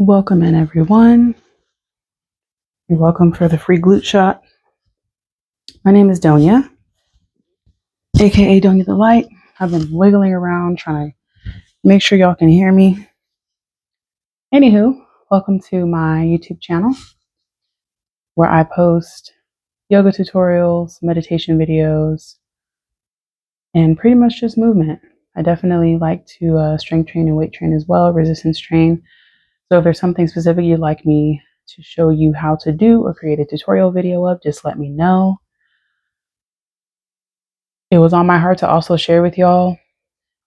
Welcome in, everyone. You're welcome for the free glute shot. My name is Doña, aka Doña the Light. I've been wiggling around trying to make sure y'all can hear me. Anywho, welcome to my YouTube channel where I post yoga tutorials, meditation videos, and pretty much just movement. I definitely like to strength train and weight train as well, resistance train. So if there's something specific you'd like me to show you how to do or create a tutorial video of, just let me know. It was on my heart to also share with y'all,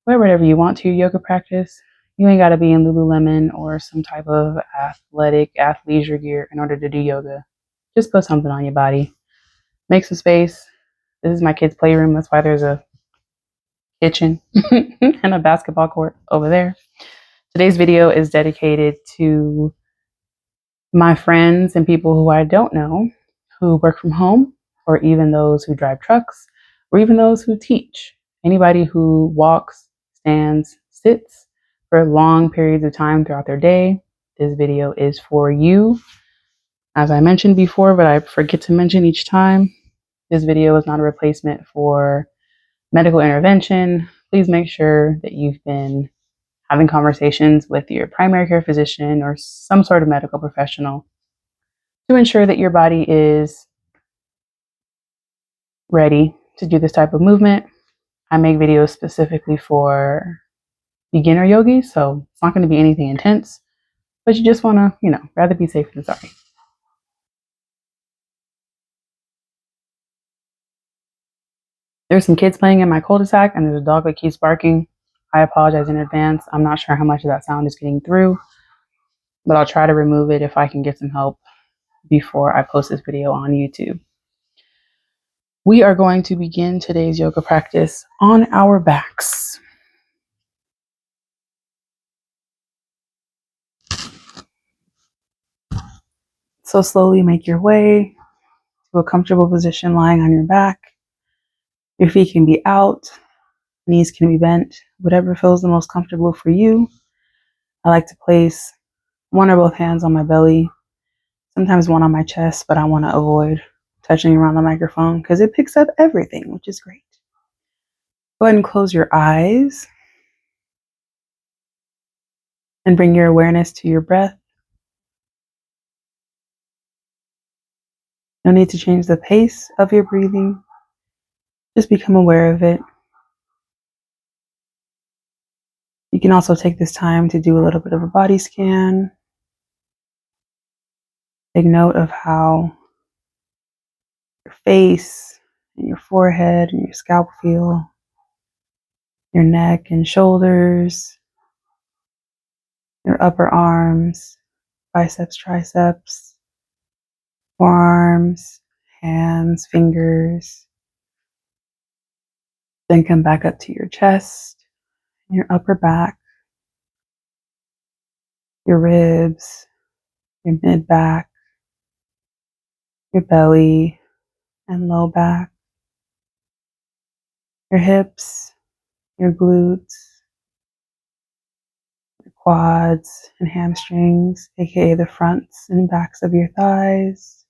wear whatever you want to your yoga practice. You ain't got to be in Lululemon or some type of athleisure gear in order to do yoga. Just put something on your body. Make some space. This is my kids' playroom. That's why there's a kitchen and a basketball court over there. Today's video is dedicated to my friends and people who I don't know who work from home, or even those who drive trucks, or even those who teach. Anybody who walks, stands, sits for long periods of time throughout their day, this video is for you. As I mentioned before, but I forget to mention each time, this video is not a replacement for medical intervention. Please make sure that you've been having conversations with your primary care physician or some sort of medical professional to ensure that your body is ready to do this type of movement. I make videos specifically for beginner yogis, so it's not going to be anything intense, but you just want to, rather be safe than sorry. There's some kids playing in my cul-de-sac, and there's a dog that keeps barking. I apologize in advance. I'm not sure how much of that sound is getting through, but I'll try to remove it if I can get some help before I post this video on YouTube. We are going to begin today's yoga practice on our backs. So slowly make your way to a comfortable position lying on your back. Your feet can be out, knees can be bent, whatever feels the most comfortable for you. I like to place one or both hands on my belly, sometimes one on my chest, but I want to avoid touching around the microphone because it picks up everything, which is great. Go ahead and close your eyes and bring your awareness to your breath. No need to change the pace of your breathing. Just become aware of it. You can also take this time to do a little bit of a body scan. Take note of how your face and your forehead and your scalp feel, your neck and shoulders, your upper arms, biceps, triceps, forearms, hands, fingers. Then come back up to your chest, your upper back, your ribs, your mid back, your belly and low back, your hips, your glutes, your quads and hamstrings, aka the fronts and backs of your thighs,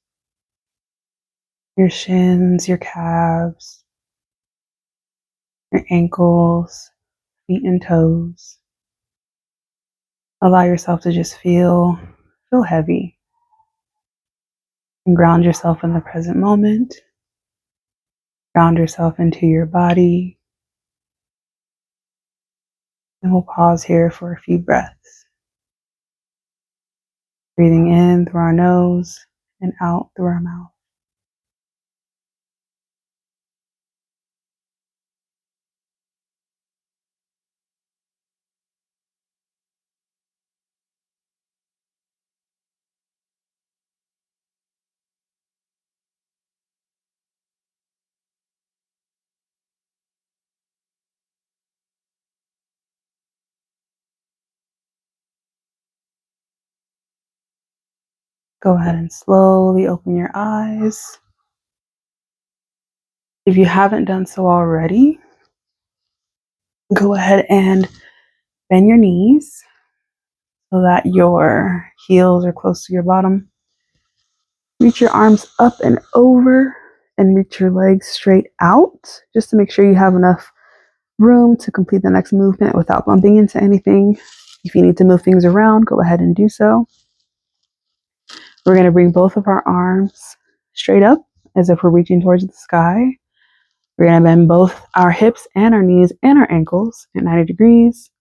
your shins, your calves, your ankles, feet and toes. Allow yourself to just feel heavy and ground yourself in the present moment. Ground yourself into your body. And we'll pause here for a few breaths. Breathing in through our nose and out through our mouth. Go ahead and slowly open your eyes. If you haven't done so already, go ahead and bend your knees. so that your heels are close to your bottom. Reach your arms up and over and reach your legs straight out just to make sure you have enough room to complete the next movement without bumping into anything. If you need to move things around, go ahead and do so. We're going to bring both of our arms straight up as if we're reaching towards the sky. We're going to bend both our hips and our knees and our ankles at 90 degrees.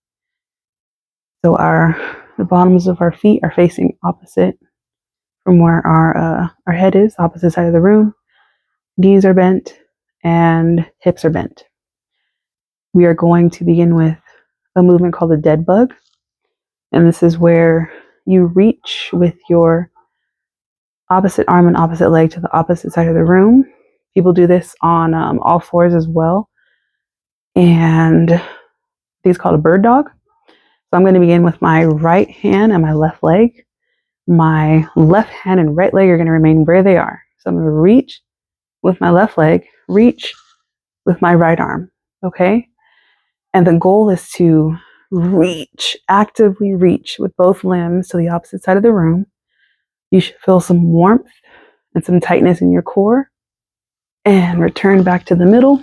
So the bottoms of our feet are facing opposite from where our head is, opposite side of the room. Knees are bent and hips are bent. We are going to begin with a movement called a dead bug. And this is where you reach with your opposite arm and opposite leg to the opposite side of the room. People do this on all fours as well. And I think it's called a bird dog. So I'm going to begin with my right hand and my left leg. My left hand and right leg are going to remain where they are. So I'm going to reach with my left leg, reach with my right arm. Okay? And the goal is to reach, actively reach with both limbs to the opposite side of the room. You should feel some warmth and some tightness in your core. And return back to the middle.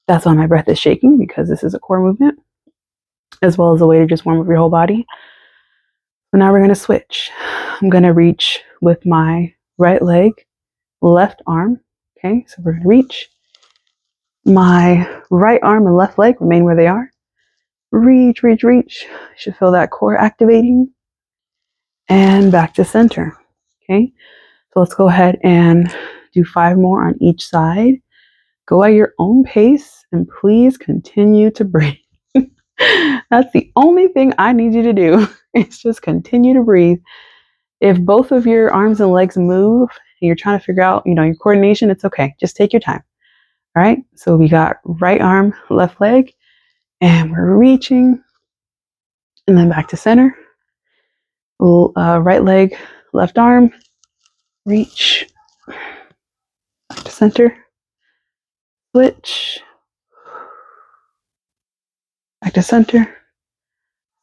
That's why my breath is shaking, because this is a core movement, as well as a way to just warm up your whole body. So now we're going to switch. I'm going to reach with my right leg, left arm. Okay, so we're going to reach. My right arm and left leg remain where they are. Reach, reach, reach. You should feel that core activating. And back to center. Okay, so let's go ahead and do 5 more on each side. Go at your own pace and please continue to breathe. That's the only thing I need you to do. It's just continue to breathe. If both of your arms and legs move and you're trying to figure out, your coordination, it's okay. Just take your time. All right. So we got right arm, left leg, and we're reaching, and then back to center. Right leg, left arm, reach, back to center, switch, back to center,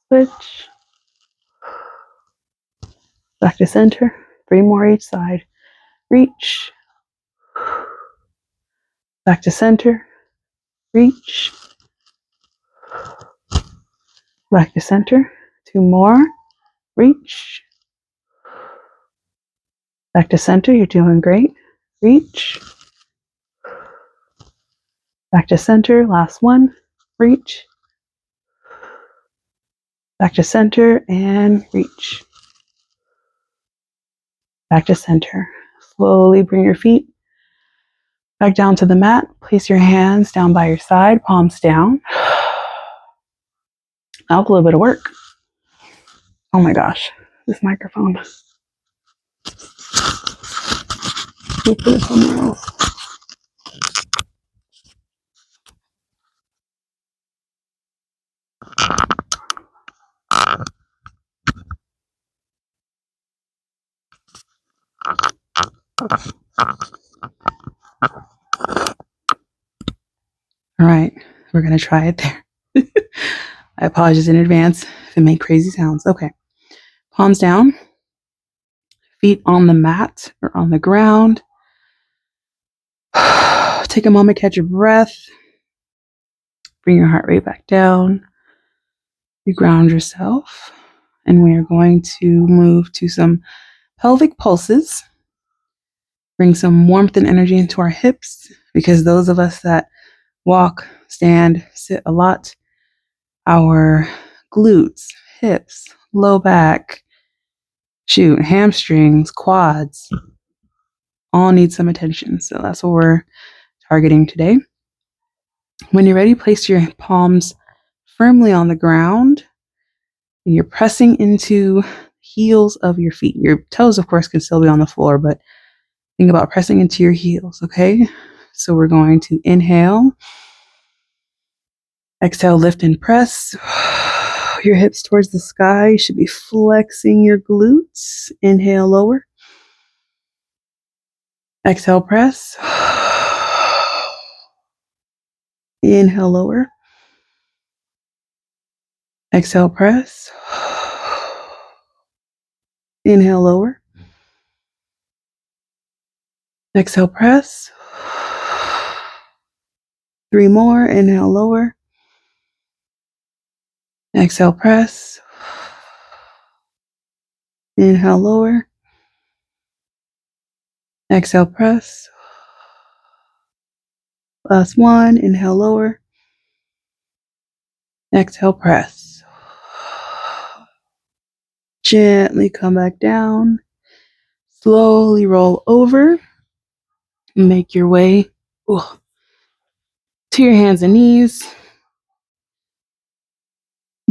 switch, back to center. 3 more each side. Reach, back to center, reach, back to center. 2 more, reach, back to center. You're doing great. Reach, back to center. Last one, reach, back to center, and reach, back to center. Slowly bring your feet back down to the mat. Place your hands down by your side, palms down. That was a little bit of work. Oh my gosh, this microphone. We'll put it somewhere else. All right, we're going to try it there. I apologize in advance if it made crazy sounds. Okay, palms down, feet on the mat or on the ground. Take a moment, catch your breath. Bring your heart rate back down. You ground yourself. And we are going to move to some pelvic pulses. Bring some warmth and energy into our hips, because those of us that walk, stand, sit a lot, our glutes, hips, low back, hamstrings, quads, all need some attention. So that's what we're targeting today. When you're ready, place your palms firmly on the ground. And you're pressing into heels of your feet. Your toes, of course, can still be on the floor, but think about pressing into your heels, okay? So we're going to inhale. Exhale, lift and press. Your hips towards the sky. You should be flexing your glutes. Inhale, lower. Exhale, press. Inhale, lower. Exhale, press. Inhale, lower. Exhale, press. 3 more. Inhale, lower. Exhale, press. Inhale, lower. Exhale, press. Last one. Inhale, lower. Exhale, press. Gently come back down. Slowly roll over. Make your way to your hands and knees.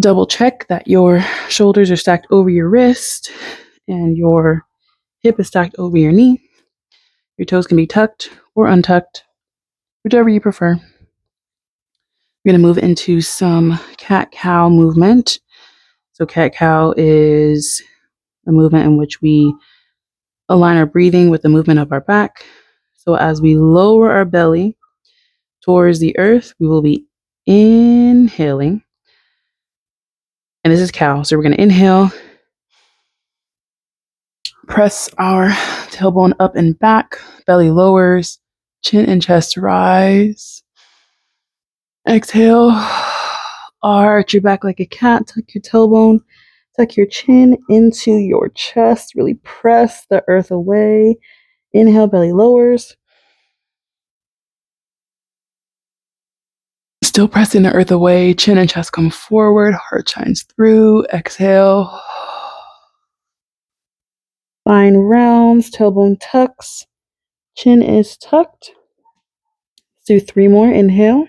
Double check that your shoulders are stacked over your wrist and your hip is stacked over your knee. Your toes can be tucked or untucked, whichever you prefer. We're going to move into some cat-cow movement. So cat-cow is a movement in which we align our breathing with the movement of our back. So as we lower our belly towards the earth, we will be inhaling. And this is cow. So we're going to inhale, press our tailbone up and back, belly lowers, chin and chest rise. Exhale, arch your back like a cat, tuck your tailbone, tuck your chin into your chest, really press the earth away. Inhale, belly lowers. Still pressing the earth away, chin and chest come forward, heart shines through. Exhale. Spine rounds, tailbone tucks, chin is tucked. Let's do 3 more. Inhale.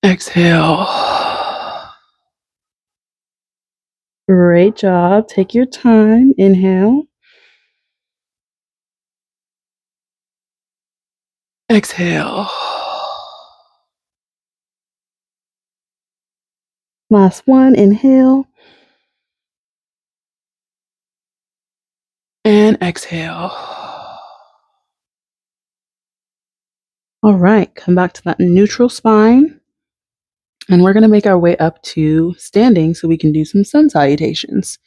Exhale. Great job. Take your time. Inhale. Exhale. Last one. Inhale. And exhale. All right. Come back to that neutral spine. And we're going to make our way up to standing so we can do some sun salutations.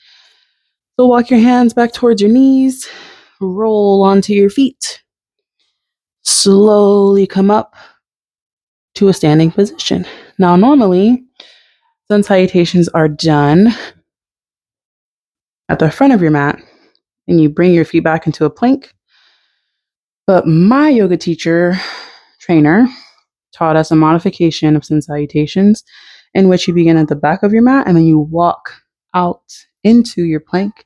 So walk your hands back towards your knees. Roll onto your feet. Slowly come up to a standing position. Now, normally, sun salutations are done at the front of your mat, and you bring your feet back into a plank. But my yoga teacher, trainer, taught us a modification of sun salutations in which you begin at the back of your mat and then you walk out into your plank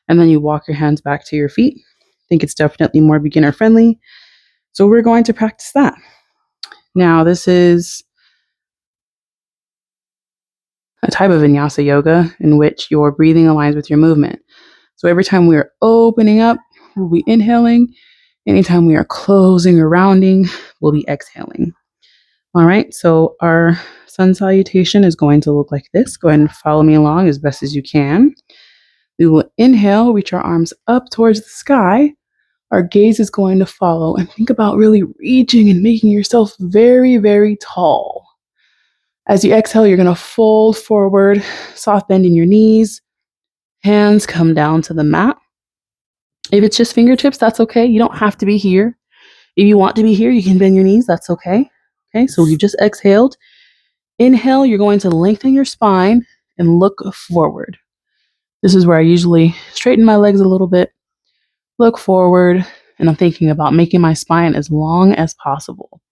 and then you walk your hands back to your feet. I think it's definitely more beginner friendly. So we're going to practice that. Now, this is a type of vinyasa yoga in which your breathing aligns with your movement. So every time we are opening up, we'll be inhaling. Anytime we are closing or rounding, we'll be exhaling. All right, so our sun salutation is going to look like this. Go ahead and follow me along as best as you can. We will inhale, reach our arms up towards the sky. Our gaze is going to follow, and think about really reaching and making yourself very, very tall. As you exhale, you're going to fold forward, soft bend in your knees. Hands come down to the mat. If it's just fingertips, that's okay. You don't have to be here. If you want to be here, you can bend your knees. That's okay. Okay, so we've just exhaled. Inhale, you're going to lengthen your spine and look forward. This is where I usually straighten my legs a little bit, look forward, and I'm thinking about making my spine as long as possible.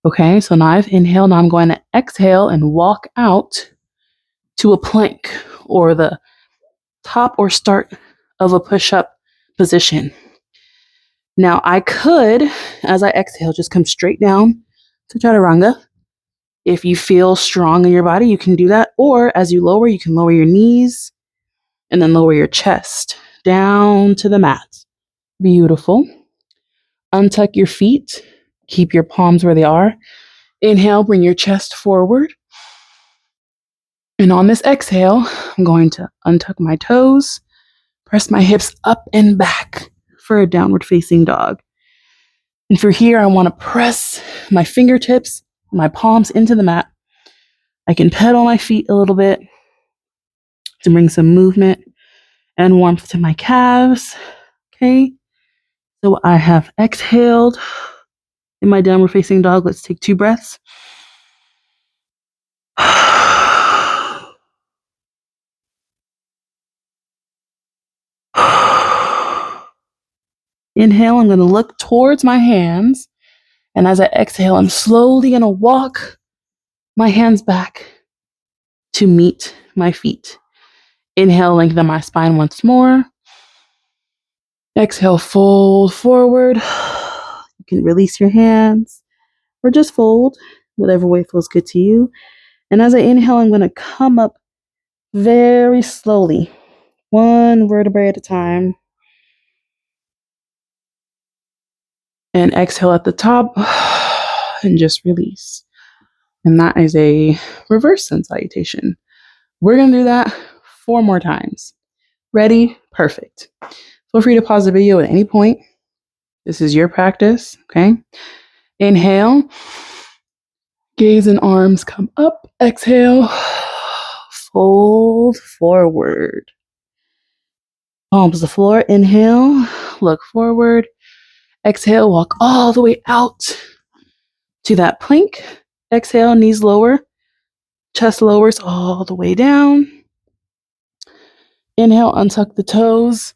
Okay, so now I've inhaled. Now I'm going to exhale and walk out to a plank or the top or start of a push-up position. Now I could, as I exhale, just come straight down to chaturanga. If you feel strong in your body, you can do that. Or as you lower, you can lower your knees and then lower your chest down to the mat. Beautiful. Untuck your feet. Keep your palms where they are. Inhale, bring your chest forward. And on this exhale, I'm going to untuck my toes, press my hips up and back for a downward facing dog. And for here, I want to press my fingertips, my palms into the mat. I can pedal my feet a little bit. to bring some movement and warmth to my calves. Okay. So I have exhaled. In my downward facing dog, let's take 2 breaths. Inhale, I'm going to look towards my hands. And as I exhale, I'm slowly going to walk my hands back to meet my feet. Inhale, lengthen my spine once more. Exhale, fold forward. You can release your hands or just fold, whatever way feels good to you. And as I inhale, I'm going to come up very slowly, one vertebrae at a time. And exhale at the top and just release. And that is a reverse sun salutation. We're going to do that 4 more times. Ready? Perfect. Feel free to pause the video at any point. This is your practice, okay? Inhale. Gaze and arms come up. Exhale. Fold forward. Palms to the floor. Inhale. Look forward. Exhale. Walk all the way out to that plank. Exhale. Knees lower. Chest lowers all the way down. Inhale. Untuck the toes.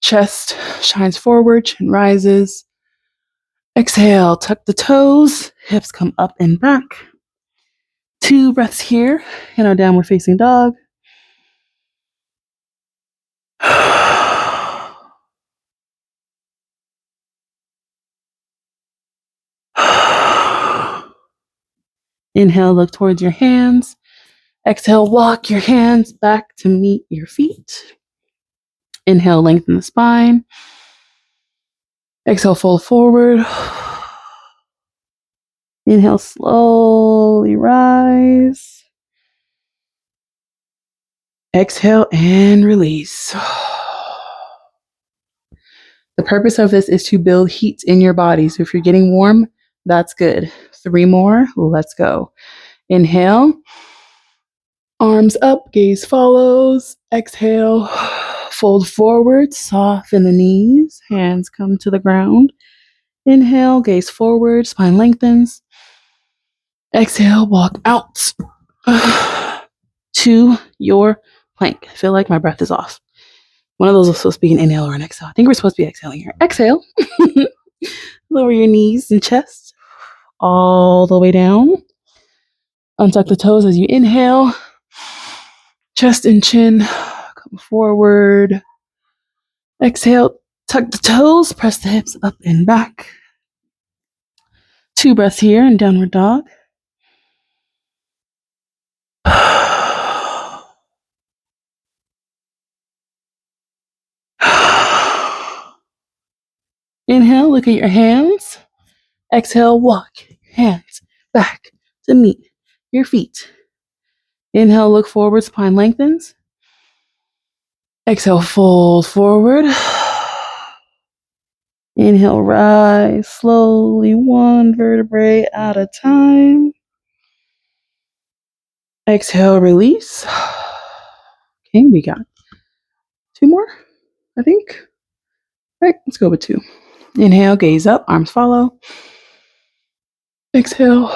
Chest shines forward. Chin rises. Exhale. Tuck the toes. Hips come up and back. 2 breaths here in our downward facing dog. Inhale, look towards your hands. Exhale, walk your hands back to meet your feet. Inhale, lengthen the spine. Exhale, fold forward. Inhale, slowly rise. Exhale and release. The purpose of this is to build heat in your body. So if you're getting warm, that's good. 3 more. Let's go. Inhale. Arms up, gaze follows. Exhale. Fold forward, soften the knees. Hands come to the ground. Inhale, gaze forward, spine lengthens. Exhale, walk out to your plank. I feel like my breath is off. One of those is supposed to be an inhale or an exhale. I think we're supposed to be exhaling here. Exhale. Lower your knees and chest all the way down. Untuck the toes as you inhale. Chest and chin come forward. Exhale. Tuck the toes. Press the hips up and back. 2 breaths here in downward dog. Inhale, look at your hands. Exhale, walk your hands back to meet your feet. Inhale, look forward, spine lengthens. Exhale, fold forward. Inhale, rise slowly, 1 vertebrae at a time. Exhale, release. Okay, we got 2 more, I think. All right, let's go with 2. Inhale, gaze up, arms follow. Exhale,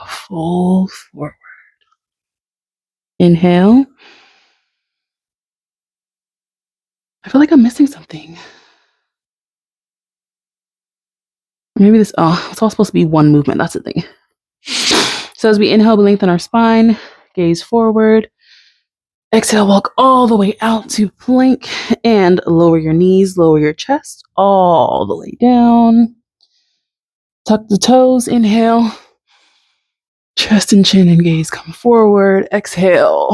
fold forward. Inhale. I feel like I'm missing something. Maybe this, it's all supposed to be one movement. That's the thing. So as we inhale, we lengthen our spine, gaze forward. Exhale, walk all the way out to plank and lower your knees, lower your chest all the way down. Tuck the toes, inhale. Chest and chin and gaze come forward. Exhale.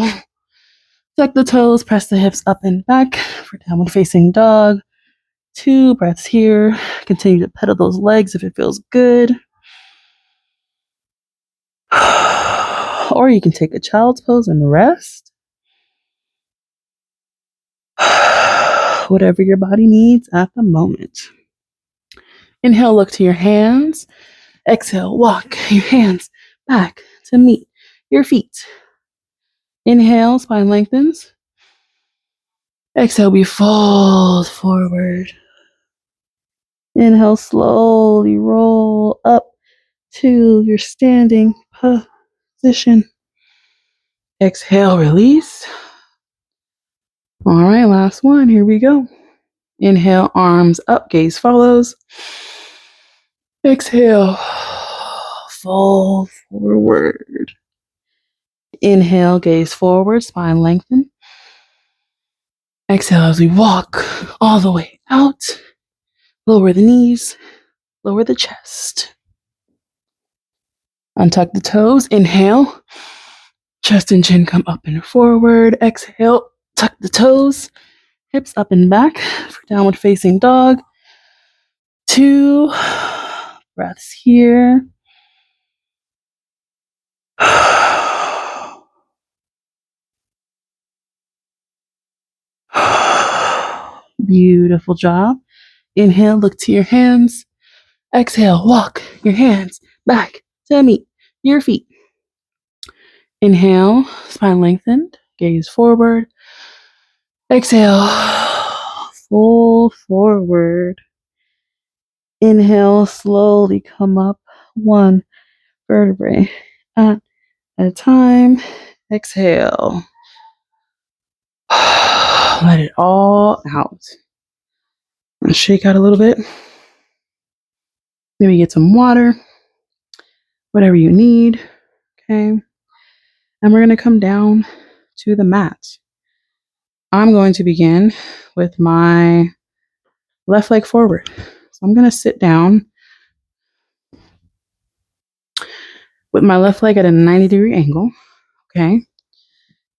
Tuck the toes, press the hips up and back for downward facing dog. 2 breaths here. Continue to pedal those legs if it feels good. Or you can take a child's pose and rest. Whatever your body needs at the moment. Inhale, look to your hands. Exhale, walk your hands back to meet your feet. Inhale, spine lengthens. Exhale, we fold forward. Inhale, slowly roll up to your standing position. Exhale, release. All right, last one. Here we go. Inhale, arms up, gaze follows. Exhale, fold forward. Inhale, gaze forward, spine lengthen. Exhale as we walk all the way out. Lower the knees, lower the chest. Untuck the toes. Inhale, chest and chin come up and forward. Exhale, tuck the toes, hips up and back for downward facing dog. 2 breaths here. Beautiful job. Inhale, look to your hands. Exhale, walk your hands back to meet your feet. Inhale, spine lengthened, gaze forward. Exhale, fold forward. Inhale, slowly come up 1 vertebrae at a time. Exhale. Let it all out. Shake out a little bit. Maybe get some water, whatever you need. Okay. And we're going to come down to the mat. I'm going to begin with my left leg forward. So I'm going to sit down with my left leg at a 90-degree angle. Okay.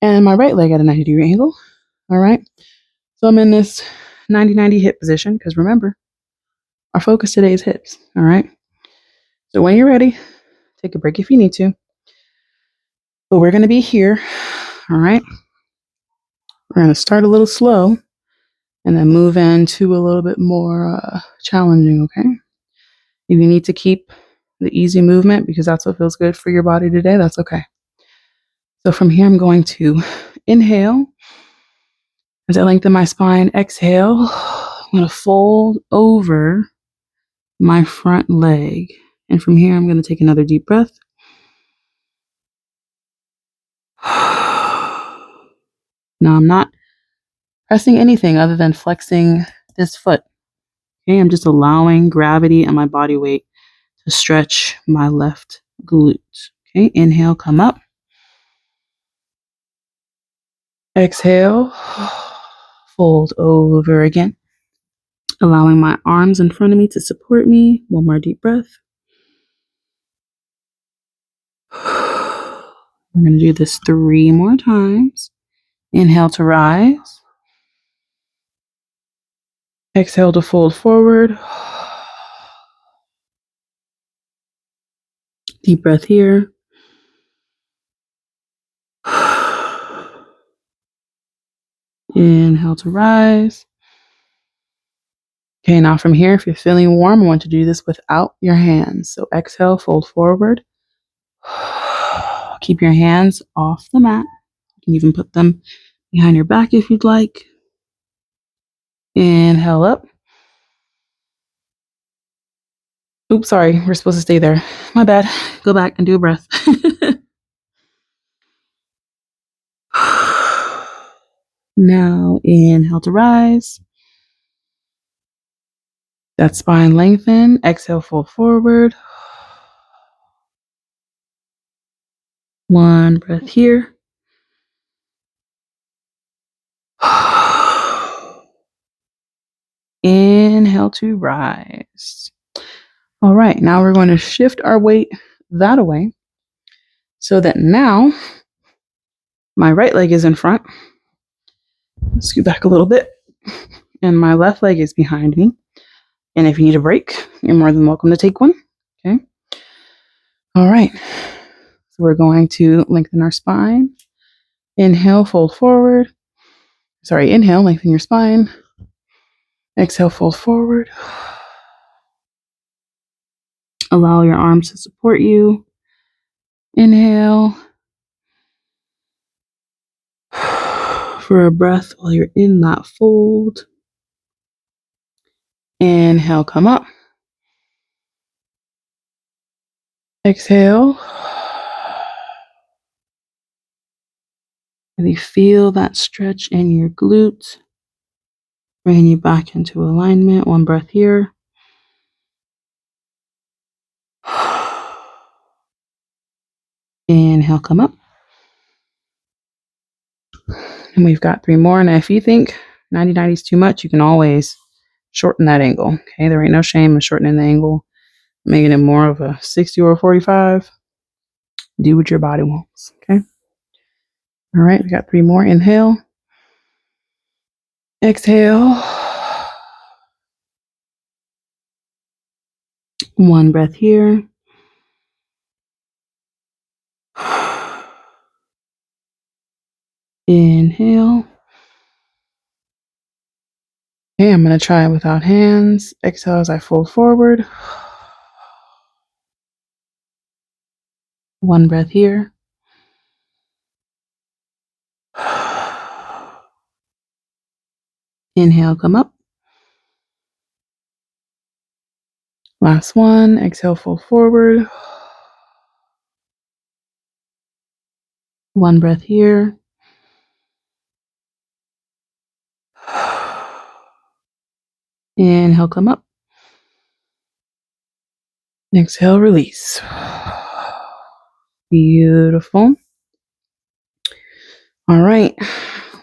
And my right leg at a 90-degree angle. All right. So I'm in this 90-90 hip position because remember, our focus today is hips. All right. So when you're ready, take a break if you need to. But we're going to be here. All right. We're going to start a little slow and then move into a little bit more challenging. Okay. If you need to keep the easy movement because that's what feels good for your body today, that's okay. So from here, I'm going to inhale as I lengthen my spine. Exhale. I'm going to fold over my front leg. And from here, I'm going to take another deep breath. Now, I'm not pressing anything other than flexing this foot. Okay, I'm just allowing gravity and my body weight to stretch my left glute. Okay, inhale, come up. Exhale, fold over again, allowing my arms in front of me to support me. One more deep breath. We're going to do this 3 more times. Inhale to rise. Exhale to fold forward. Deep breath here. Inhale to rise. Okay, now from here, if you're feeling warm, I want to do this without your hands. So exhale, fold forward. Keep your hands off the mat. You can even put them behind your back if you'd like. Inhale up. Oops, sorry, we're supposed to stay there. My bad. Go back and do a breath. Now inhale to rise. That spine lengthen. Exhale, fold forward. 1 breath here. Inhale to rise. All right, now we're going to shift our weight that away so that now my right leg is in front. Scoot back a little bit. And my left leg is behind me. And if you need a break, you're more than welcome to take one. Okay. All right. So we're going to lengthen our spine. Inhale, fold forward. Sorry, inhale, lengthen your spine. Exhale, fold forward. Allow your arms to support you. Inhale. for a breath while you're in that fold. Inhale, come up. Exhale. Really feel that stretch in your glutes, bringing you back into alignment. One breath here. Inhale, come up. And we've got 3 more. And if you think 90-90 is too much, you can always shorten that angle. Okay, there ain't no shame in shortening the angle, making it more of a 60 or a 45. Do what your body wants. Okay. All right, we got 3 more. Inhale. Exhale. One breath here. Inhale. Okay, I'm going to try it without hands. Exhale as I fold forward. One breath here. Inhale, come up. Last one. Exhale, fold forward. One breath here. Inhale, come up. Exhale, release. Beautiful. All right.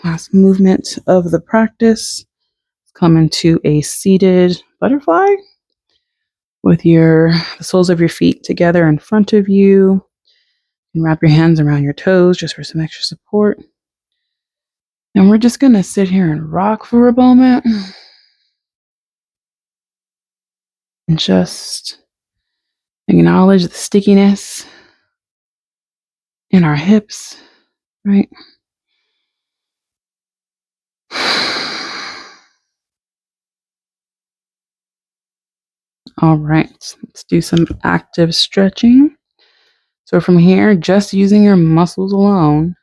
Last movement of the practice. Come into a seated butterfly with the soles of your feet together in front of you. And wrap your hands around your toes just for some extra support. And we're just going to sit here and rock for a moment. And just acknowledge the stickiness in our hips, right? All right, let's do some active stretching. So from here, just using your muscles alone,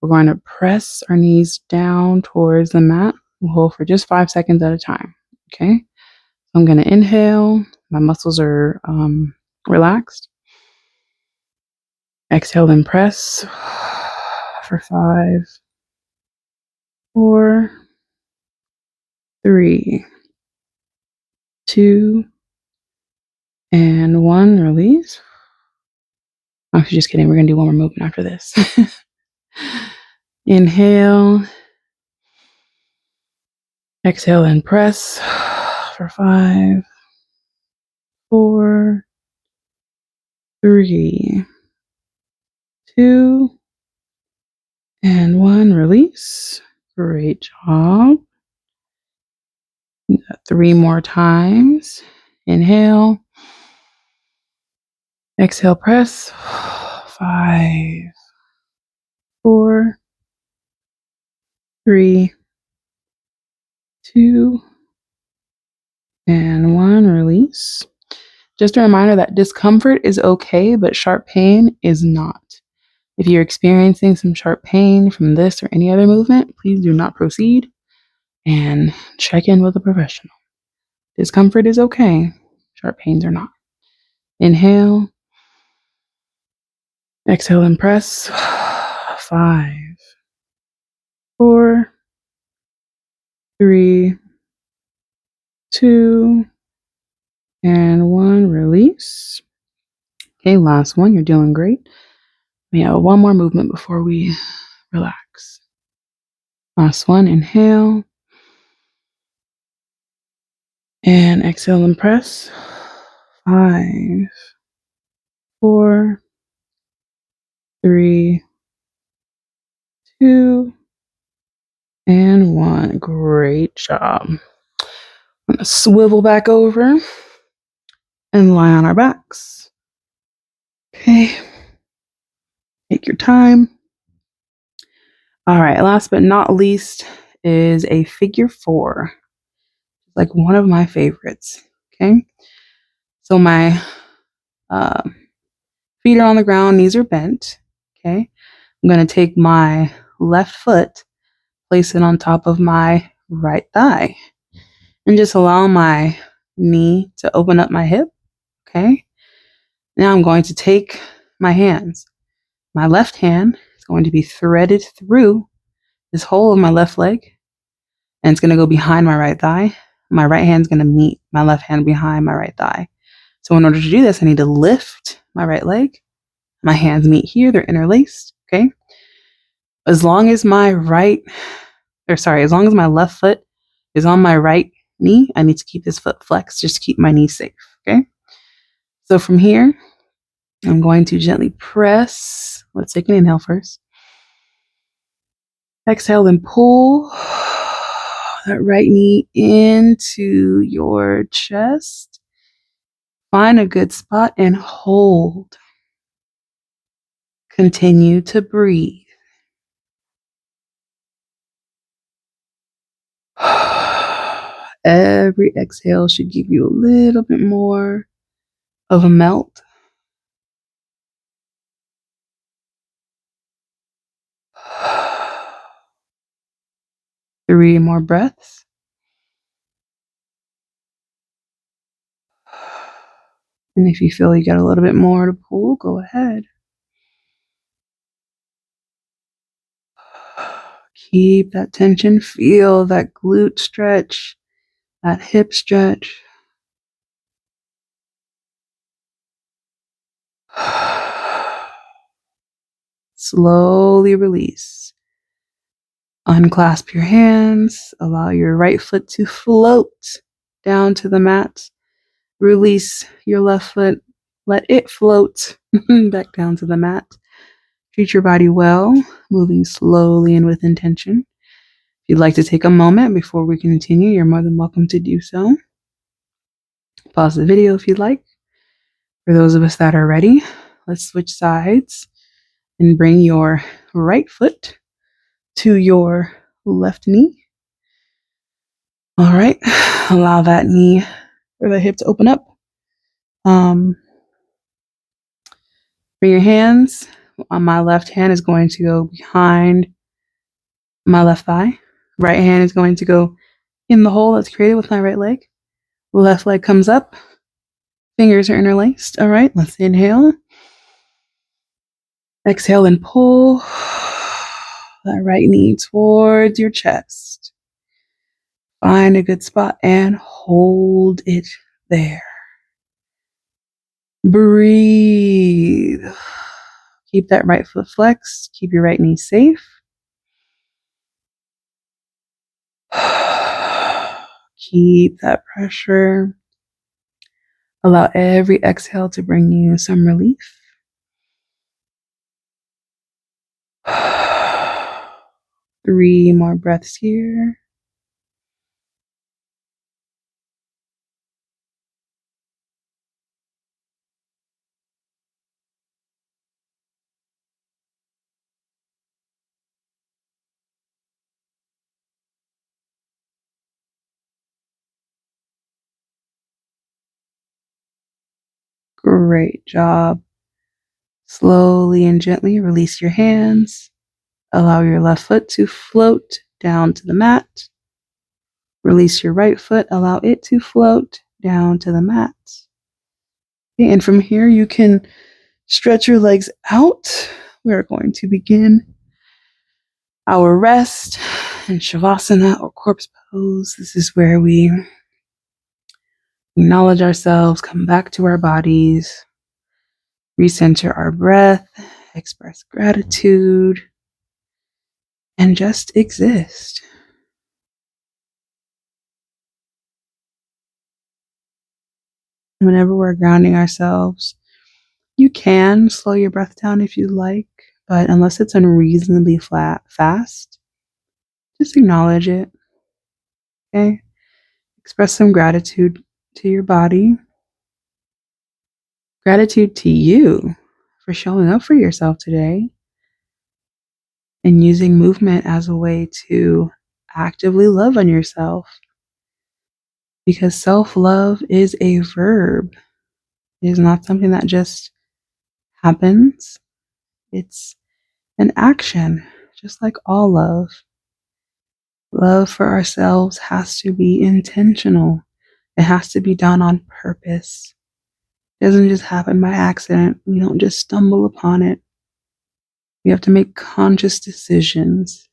we're going to press our knees down towards the mat. We'll hold for just 5 seconds at a time, okay? So I'm going to inhale. My muscles are relaxed. Exhale, then press for 5, 4, 3, 2, and 1. Release. I'm just kidding. We're going to do one more movement after this. Inhale. Exhale and press for 5, 4, 3, 2, and 1. Release. Great job. 3 more times. Inhale. Exhale, press. 5, 4, 3, 2, and 1. Release. Just a reminder that discomfort is okay, but sharp pain is not. If you're experiencing some sharp pain from this or any other movement, please do not proceed and check in with a professional. Discomfort is okay. Sharp pains are not. Inhale. Exhale and press. 5, 4, 3, 2, and 1. Release. Okay, last one. You're doing great. We have one more movement before we relax. Last one. Inhale. And exhale and press. 5, 4, 3, 2, and 1. Great job. I'm going to swivel back over and lie on our backs. Okay. Take your time. All right. Last but not least is a figure 4. Like one of my favorites. Okay. So my feet are on the ground, knees are bent. Okay. I'm going to take my left foot, place it on top of my right thigh and just allow my knee to open up my hip. Okay. Now I'm going to take my hands. My left hand is going to be threaded through this hole of my left leg, and it's going to go behind my right thigh. My right hand is going to meet my left hand behind my right thigh. So in order to do this, I need to lift my right leg. My hands meet here, they're interlaced. Okay. As long as my as long as my left foot is on my right knee, I need to keep this foot flexed just to keep my knee safe. Okay. So from here, I'm going to gently press. Let's take an inhale first. Exhale and pull that right knee into your chest. Find a good spot and hold. Continue to breathe. Every exhale should give you a little bit more of a melt. Three more breaths. And if you feel you got a little bit more to pull, go ahead. Keep that tension. Feel that glute stretch, that hip stretch. Slowly release. Unclasp your hands. Allow your right foot to float down to the mat. Release your left foot. Let it float back down to the mat. Treat your body well, moving slowly and with intention. If you'd like to take a moment before we continue, you're more than welcome to do so. Pause the video if you'd like. For those of us that are ready, let's switch sides and bring your right foot to your left knee. All right, allow that knee or the hip to open up. Bring your hands. On my left hand is going to go behind my left thigh. Right hand is going to go in the hole that's created with my right leg. Left leg comes up. Fingers are interlaced. All right, let's inhale. Exhale and pull that right knee towards your chest. Find a good spot and hold it there. Breathe. Keep that right foot flexed. Keep your right knee safe. Keep that pressure. Allow every exhale to bring you some relief. Three more breaths here. Great job. Slowly and gently release your hands. Allow your left foot to float down to the mat. Release your right foot. Allow it to float down to the mat. Okay, and from here, you can stretch your legs out. We're going to begin our rest in Shavasana or corpse pose. This is where we acknowledge ourselves, come back to our bodies, recenter our breath, express gratitude, and just exist. Whenever we're grounding ourselves, you can slow your breath down if you like, but unless it's unreasonably fast, just acknowledge it. Okay? Express some gratitude to your body. Gratitude to you for showing up for yourself today and using movement as a way to actively love on yourself. Because self-love is a verb. It is not something that just happens. It's an action, just like all love. Love for ourselves has to be intentional. It has to be done on purpose. It doesn't just happen by accident. We don't just stumble upon it. We have to make conscious decisions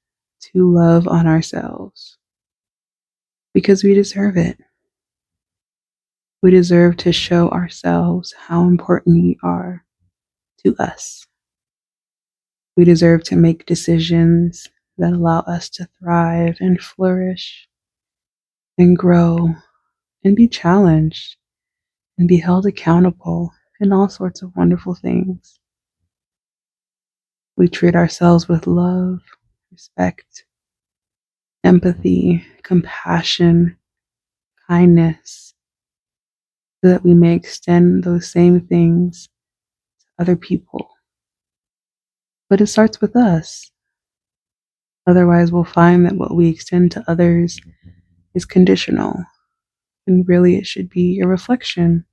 to love on ourselves because we deserve it. We deserve to show ourselves how important we are to us. We deserve to make decisions that allow us to thrive and flourish and grow and be challenged and be held accountable in all sorts of wonderful things. We treat ourselves with love, respect, empathy, compassion, kindness, so that we may extend those same things to other people. But it starts with us. Otherwise, we'll find that what we extend to others is conditional. And really, it should be a reflection.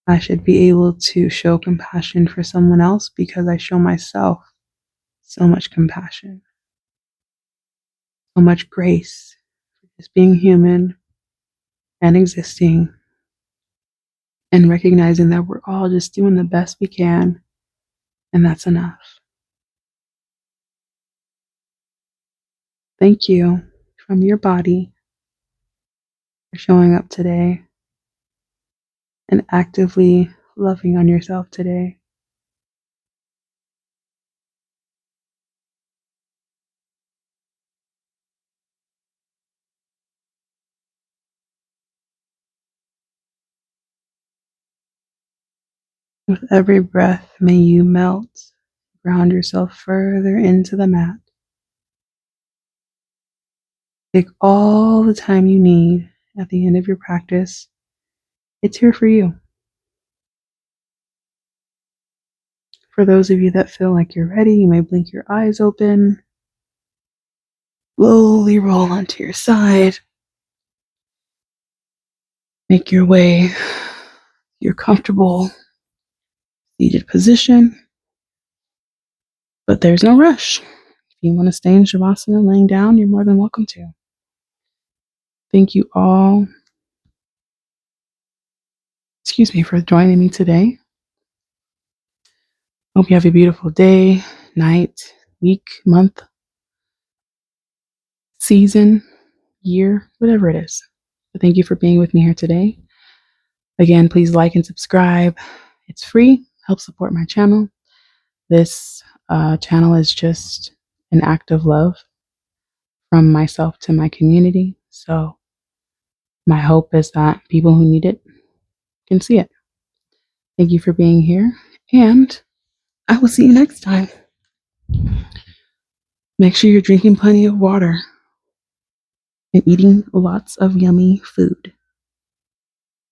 I should be able to show compassion for someone else because I show myself so much compassion, so much grace for just being human and existing and recognizing that we're all just doing the best we can, and that's enough. Thank you from your body for showing up today and actively loving on yourself today. With every breath, may you melt, ground yourself further into the mat. Take all the time you need at the end of your practice. It's here for you. For those of you that feel like you're ready, you may blink your eyes open. Slowly roll onto your side. Make your way to your comfortable seated position. But there's no rush. If you want to stay in Shavasana laying down, you're more than welcome to. Thank you all, for joining me today. Hope you have a beautiful day, night, week, month, season, year, whatever it is. But thank you for being with me here today. Again, please like and subscribe. It's free. Help support my channel. This channel is just an act of love from myself to my community. So my hope is that people who need it can see it. Thank you for being here, and I will see you next time. Make sure you're drinking plenty of water and eating lots of yummy food.